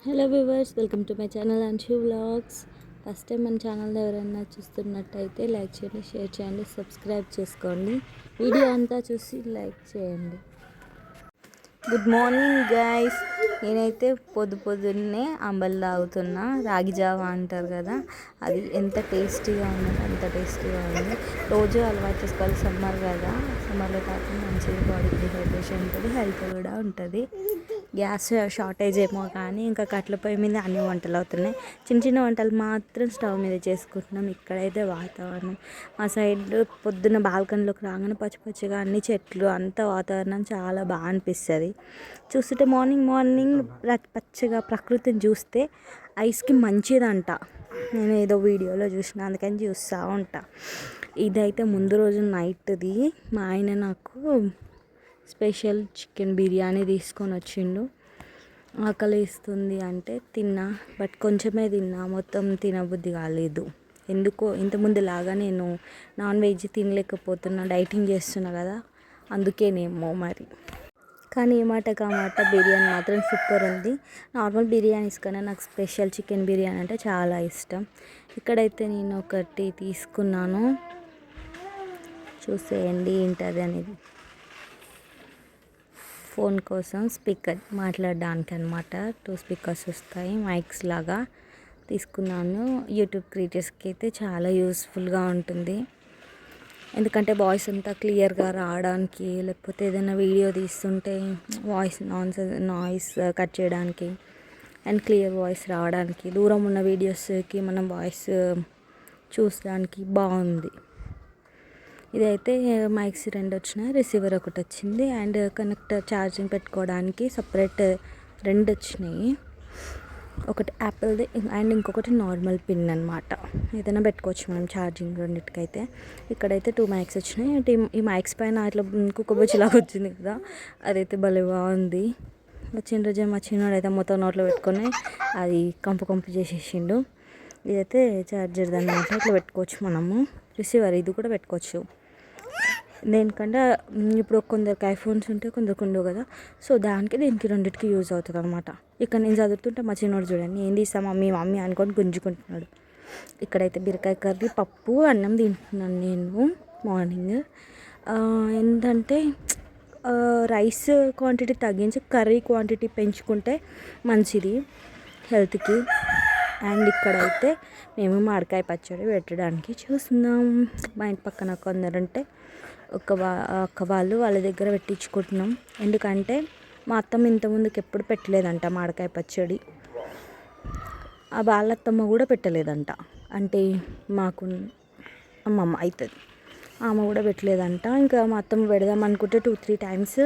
Hello viewers, welcome to my channel Anshu vlogs. First time మన channel ఎవరైనా చూస్తున్నట్టయితే like చేయండి, షేర్ చేయండి, సబ్స్క్రైబ్ చేసుకోండి. వీడియో అంతా చూసి లైక్ చేయండి. Good morning guys. నేనైతే పొద్దున్నే అంబలి తాగుతున్నా. రాగి జావా అంటారు కదా, అది ఎంత టేస్టీగా ఉందంటే అంత టేస్టీగా ఉంది. రోజు అలవాటు చేసుకోవాలి. సమ్మర్ కదా, సమ్మర్లో తాగితే మంచిగా బాడీ డిహైడ్రేషన్ ఉంటుంది, హెల్త్ కూడా ఉంటుంది. గ్యాస్ షార్టేజ్ ఏమో కానీ ఇంకా కట్టెల పొయ్యి మీద అన్ని వంటలు అవుతున్నాయి. చిన్న చిన్న వంటలు మాత్రం స్టవ్ మీద చేసుకుంటున్నాం. ఇక్కడైతే వాతావరణం మా సైడ్ పొద్దున్న బాల్కనీలోకి రాగానే పచ్చి పచ్చిగా అన్ని చెట్లు, అంత వాతావరణం చాలా బాగా అనిపిస్తుంది. చూస్తుంటే మార్నింగ్ పచ్చగా ప్రకృతిని చూస్తే ఐస్కి మంచిదంట. నేను ఏదో వీడియోలో చూసిన, అందుకని చూస్తూ ఉంటా. ఇదైతే ముందు రోజు నైట్ది. మా ఆయన నాకు స్పెషల్ చికెన్ బిర్యానీ తీసుకొని వచ్చిండు. ఆకలిస్తుంది అంటే తిన్నా, బట్ కొంచెమే తిన్నా, మొత్తం తినబుద్ధి కాలేదు. ఎందుకో ఇంతకుముందులాగా నేను నాన్ వెజ్ తినలేకపోతున్నా, డైటింగ్ చేస్తున్నా కదా, అందుకేనేమో మరి. కానీ ఏ మాట కామాట బిర్యానీ మాత్రం సూపర్ ఉంది. నార్మల్ బిర్యానీస్ కన్నా నాకు స్పెషల్ చికెన్ బిర్యానీ అంటే చాలా ఇష్టం. ఇక్కడైతే నేను ఒకటి తీసుకున్నాను, చూసేయండి ఏంటది అనేది. ఫోన్ కోసం స్పీకర్ మాట్లాడడానికి అనమాట. 2 స్పీకర్స్ వస్తాయి, మైక్స్ లాగా తీసుకున్నాను. యూట్యూబ్ క్రియేటర్స్కి అయితే చాలా యూస్ఫుల్గా ఉంటుంది. ఎందుకంటే వాయిస్ అంతా క్లియర్గా రావడానికి, లేకపోతే ఏదైనా వీడియో తీస్తుంటే నాయిస్ కట్ చేయడానికి అండ్ క్లియర్ వాయిస్ రావడానికి, దూరం ఉన్న వీడియోస్కి మనం వాయిస్ చూసడానికి బాగుంది. ఇదైతే మైక్స్ 2 వచ్చినాయి, రిసీవర్ ఒకటి వచ్చింది, అండ్ కనెక్టర్ ఛార్జింగ్ పెట్టుకోవడానికి సపరేట్ 2 వచ్చినాయి. ఒకటి యాపిల్ది అండ్ ఇంకొకటి నార్మల్ పిన్ అనమాట. ఏదైనా పెట్టుకోవచ్చు మనం ఛార్జింగ్ రెండింటికైతే. ఇక్కడైతే 2 మైక్స్ వచ్చినాయి. ఈ మైక్స్ పైన ఇట్లా కుక్కబొచ్చిలాగా వచ్చింది కదా, అదైతే భలే బాగుంది. వచ్చిన రోజే మా చిన్నోడు అయితే మొత్తం నోట్లో పెట్టుకొని అది కంపు చేసేసిండు. ఇదైతే ఛార్జర్ అనమాట, ఇట్లా పెట్టుకోవచ్చు మనము. రిసీవర్ ఇది కూడా పెట్టుకోవచ్చు. దేనికంటే ఇప్పుడు కొందరికి ఐఫోన్స్ ఉంటే కొందరికి ఉండవు కదా, సో దీనికి రెండింటికి యూజ్ అవుతుంది అనమాట. ఇక్కడ నేను చదువుతుంటే మా చిన్నోడు చూడండి, ఏం తీసా మమ్మీ అనుకొని గుంజుకుంటున్నాడు. ఇక్కడైతే బీరకాయ కర్రీ, పప్పు, అన్నం తింటున్నాను నేను మార్నింగ్. ఏంటంటే రైస్ క్వాంటిటీ తగ్గించి కర్రీ క్వాంటిటీ పెంచుకుంటే మంచిది హెల్త్కి. అండ్ ఇక్కడైతే మేము మామిడికాయ పచ్చడి పెట్టడానికి చూస్తున్నాం. మా ఇంటి పక్కన కొందరంటే ఒక వాళ్ళ దగ్గర పెట్టించుకుంటున్నాం. ఎందుకంటే మా అత్తమ్మ ఇంతకుముందుకు ఎప్పుడు పెట్టలేదంట మామిడికాయ పచ్చడి. వాళ్ళ అత్తమ్మ కూడా పెట్టలేదంట. అంటే మాకు అమ్మమ్మ అవుతుంది, ఆమె కూడా పెట్టలేదంట. ఇంకా మా అత్తమ్మ పెడదాం అనుకుంటే 2-3 టైమ్స్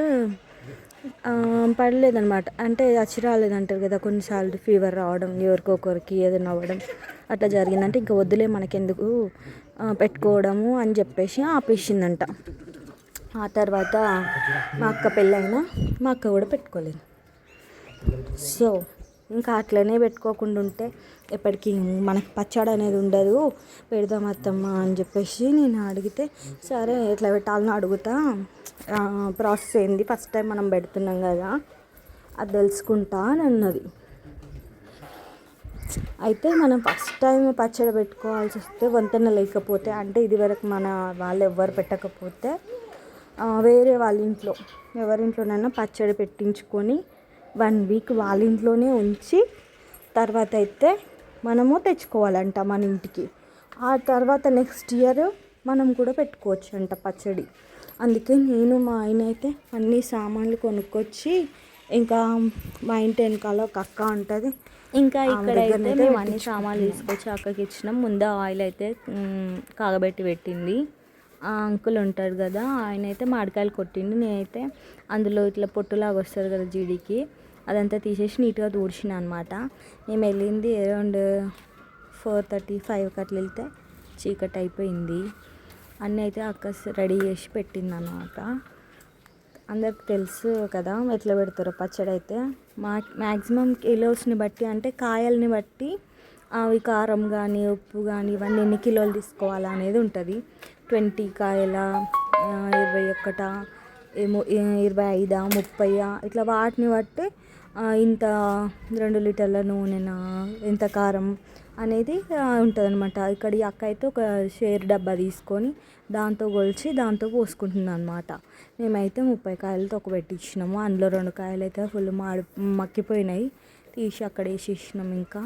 పడలేదన్నమాట. అంటే వచ్చి రాలేదంటారు కదా, కొన్నిసార్లు ఫీవర్ రావడం, ఎవరికొకరికి ఏదైనా అవ్వడం అట్లా జరిగిందంటే ఇంకా వద్దులే మనకెందుకు పెట్టుకోవడము అని చెప్పేసి ఆపేసిందంట. ఆ తర్వాత మా అక్క పెళ్ళైనా మా అక్క కూడా పెట్టుకోలేదు. సో ఇంకా అట్లనే పెట్టుకోకుండా ఉంటే ఎప్పటికీ మనకు పచ్చడి అనేది ఉండదు, పెడదాం అత్తమ్మ అని చెప్పేసి నేను అడిగితే, సరే ఎట్లా పెట్టాలని అడుగుతా, ప్రాసెస్ ఏంది, ఫస్ట్ టైం మనం పెడుతున్నాం కదా అది తెలుసుకుంటా అని అన్నది. అయితే మనం ఫస్ట్ టైం పచ్చడి పెట్టుకోవాల్సి వస్తే, వంతెన లేకపోతే, అంటే ఇదివరకు మన వాళ్ళు ఎవ్వరు పెట్టకపోతే వేరే వాళ్ళ ఇంట్లో ఎవరింట్లోనైనా పచ్చడి పెట్టించుకొని 1 వీక్ వాళ్ళ ఇంట్లోనే ఉంచి తర్వాత అయితే మనము తెచ్చుకోవాలంట మన ఇంటికి. ఆ తర్వాత నెక్స్ట్ ఇయర్ మనం కూడా పెట్టుకోవచ్చు అంట పచ్చడి. అందుకే నేను మా ఆయన అయితే అన్ని సామాన్లు కొనుక్కొచ్చి, ఇంకా మా ఇంటి వెనకాల ఒక అక్క ఉంటుంది, ఇంకా ఇక్కడైతే మేము అన్ని సామాన్లు తీసుకొచ్చి అక్కకి ఇచ్చినాం. ముందు ఆయిల్ అయితే కాగబెట్టి పెట్టింది. ఆ అంకుల్ ఉంటాడు కదా, ఆయన అయితే మామిడికాయలు కొట్టిండు. నేనైతే అందులో ఇట్లా పొట్టులాగా వస్తుంది కదా జీడికి, అదంతా తీసేసి నీట్గా తుడిచిన అనమాట. మేము వెళ్ళింది అరౌండ్ 4:30-5 అట్లా వెళ్తే చీకటి అయిపోయింది. అన్నీ అయితే అక్క రెడీ చేసి పెట్టింది అనమాట. అందరికి తెలుసు కదా ఎట్లా పెడతారో పచ్చడి. అయితే మ్యాక్సిమం కిలోస్ని బట్టి, అంటే కాయల్ని బట్టి అవి కారం కానీ ఉప్పు కానీ ఇవన్నీ ఎన్ని కిలోలు తీసుకోవాలా అనేది ఉంటుంది. 20 కాయల, 21, ఏమో 25, 30 ఇట్లా వాటిని బట్టి ఇంత 2 లీటర్ల నూనెనా, ఎంత కారం అనేది ఉంటుందన్నమాట. ఇక్కడ ఈ అక్క అయితే ఒక షేర్ డబ్బా తీసుకొని దాంతో కొలిచి దాంతో పోసుకుంటుంది అనమాట. మేమైతే 30 కాయలతో ఒక పెట్టించినాము. అందులో 2 కాయలు అయితే ఫుల్ మక్కిపోయినాయి, తీసి అక్కడ వేసేసినాం. ఇంకా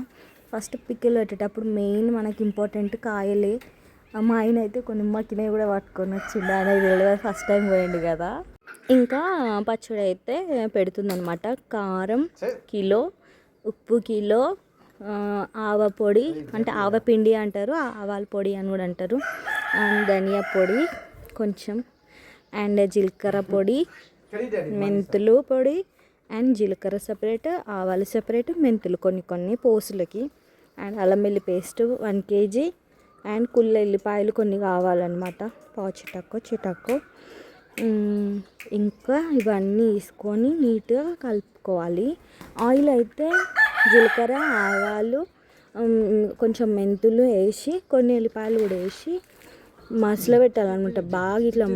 ఫస్ట్ పికిల్ పెట్టేటప్పుడు మెయిన్ మనకి ఇంపార్టెంట్ కాయలే. మా ఆయన అయితే కొన్ని మక్కినవి కూడా పట్టుకొని వచ్చిండు, ఆయన ఫస్ట్ టైం పోయిండు కదా. ఇంకా పచ్చడి అయితే పెడుతుందనమాట. కారం కిలో, ఉప్పు కిలో, ఆవ పొడి అంటే ఆవపిండి అంటారు, ఆవాల పొడి అని కూడా అంటారు, అండ్ ధనియా పొడి కొంచెం, అండ్ జీలకర్ర పొడి, మెంతులు పొడి, అండ్ జీలకర్ర సపరేట్, ఆవాలు సపరేట్, మెంతులు కొన్ని కొన్ని పోసులకి, అండ్ అల్లం వెల్లి పేస్ట్ 1 kg, అండ్ కుళ్ళ ఎల్లిపాయలు కొన్ని కావాలన్నమాట, పావు చిటక్కు. ఇంకా ఇవన్నీ తీసుకొని నీట్గా కలుపుకోవాలి. ఆయిల్ అయితే జీలకర్ర, ఆవాలు, కొంచెం మెంతులు వేసి కొన్ని ఎల్లిపాయలు కూడా వేసి మసలు పెట్టాలన్నమాట. బాగా ఇట్లా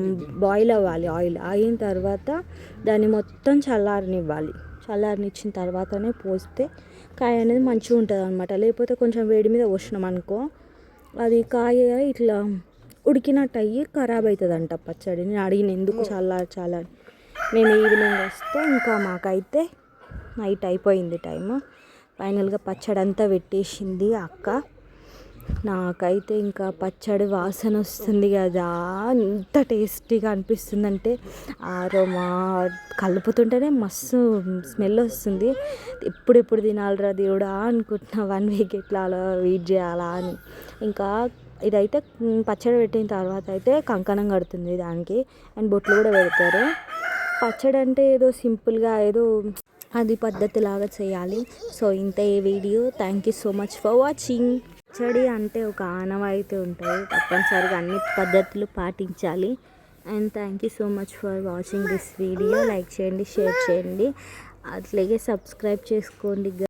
బాయిల్ అవ్వాలి. ఆయిల్ అయిన తర్వాత దాన్ని మొత్తం చల్లారనిచ్చిన తర్వాతనే పోస్తే కాయ అనేది మంచిగా ఉంటుంది అనమాట. లేకపోతే కొంచెం వేడి మీద పోసినాం అనుకో, అది కాయ ఇట్లా ఉడికినట్టు అయ్యి ఖరాబ్ అవుతుందంట పచ్చడి. నేను అడిగిన ఎందుకు చల్లారి మేము ఈవినింగ్ వస్తే ఇంకా మాకైతే నైట్ అయిపోయింది టైము. ఫైనల్గా పచ్చడి అంతా పెట్టేసింది అక్క. నాకైతే ఇంకా పచ్చడి వాసన వస్తుంది కదా, ఎంత టేస్టీగా అనిపిస్తుందంటే ఆరోమా కలుపుతుంటేనే మస్తు స్మెల్ వస్తుంది. ఎప్పుడెప్పుడు తినాలిరా దేవుడా అనుకుంటున్నా, 1 వీక్ ఎట్లా అలా వెయిట్ చేయాలా అని. ఇంకా ఇదైతే పచ్చడి పెట్టిన తర్వాత అయితే కంకణం కడుతుంది దానికి, అండ్ బొట్లు కూడా పెడతారు. పచ్చడి అంటే ఏదో సింపుల్గా ఏదో అది పద్ధతిలాగా చేయాలి. సో ఇంత ఈ video. Thank you so much for watching. పచ్చడి అంటే ఒక ఆనవాయితీ ఉంటుంది, తప్పనిసరిగా అన్ని పద్ధతులు పాటించాలి. And thank you so much for watching this video. Like చేయండి, షేర్ చేయండి, అట్లాగే సబ్స్క్రైబ్ చేసుకోండి.